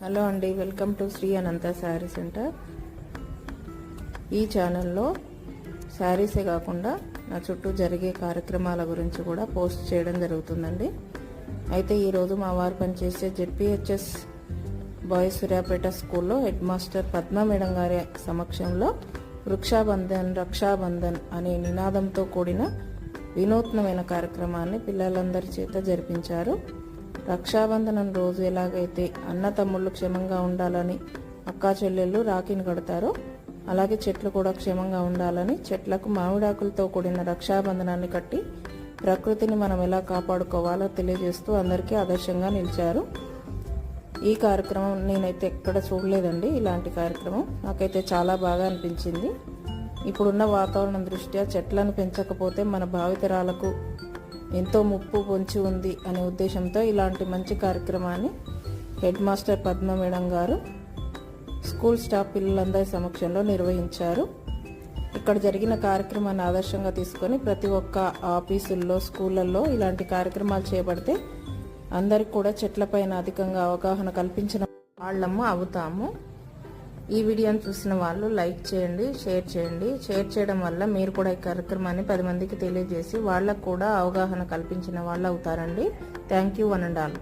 Hello అండి, welcome to Shri Ananta Saree centre. ఈ ఛానల్లో శారీసే కాకుండా నా చుట్టూ జరిగే కార్యక్రమాల గురించి కూడా పోస్ట్ చేయడం జరుగుతుందండి. అయితే ఈరోజు మా వారు పనిచేసే జెడ్పీహెచ్ఎస్ బాయ్స్ సూర్యాపేట స్కూల్లో హెడ్ మాస్టర్ పద్మ మేడం గారి సమక్షంలో వృక్షాబంధన్ రక్షాబంధన్ అనే నినాదంతో కూడిన వినూత్నమైన కార్యక్రమాన్ని పిల్లలందరి చేత జరిపించారు. రక్షాబంధనం రోజు ఎలాగైతే అన్న తమ్ముళ్ళు క్షేమంగా ఉండాలని అక్కా చెల్లెళ్ళు రాఖీని కడతారో, అలాగే చెట్లు కూడా క్షేమంగా ఉండాలని చెట్లకు మామిడాకులతో కూడిన రక్షాబంధనాన్ని కట్టి ప్రకృతిని మనం ఎలా కాపాడుకోవాలో తెలియజేస్తూ అందరికీ ఆదర్శంగా నిలిచారు. ఈ కార్యక్రమం నేనైతే ఎక్కడ చూడలేదండి. ఇలాంటి కార్యక్రమం నాకైతే చాలా బాగా అనిపించింది. ఇప్పుడున్న వాతావరణం దృష్ట్యా చెట్లను పెంచకపోతే మన భావితరాలకు ఎంతో ముప్పు పొంచి ఉంది అనే ఉద్దేశంతో ఇలాంటి మంచి కార్యక్రమాన్ని హెడ్ మాస్టర్ పద్మ మేడం గారు స్కూల్ స్టాఫ్ పిల్లలందరి సమక్షంలో నిర్వహించారు. ఇక్కడ జరిగిన కార్యక్రమాన్ని ఆదర్శంగా తీసుకొని ప్రతి ఒక్క ఆఫీసుల్లో, స్కూళ్ళల్లో ఇలాంటి కార్యక్రమాలు చేపడితే అందరికి కూడా చెట్లపైన అధికంగా అవగాహన కల్పించిన వాళ్ళము అవుతాము. ఈ వీడియోని చూసిన వాళ్ళు లైక్ చేయండి, షేర్ చేయండి. షేర్ చేయడం వల్ల మీరు కూడా ఈ కార్యక్రమాన్ని 10 మందికి తెలియజేసి వాళ్ళకు కూడా అవగాహన కల్పించిన వాళ్ళు అవుతారండి. Thank you one and all.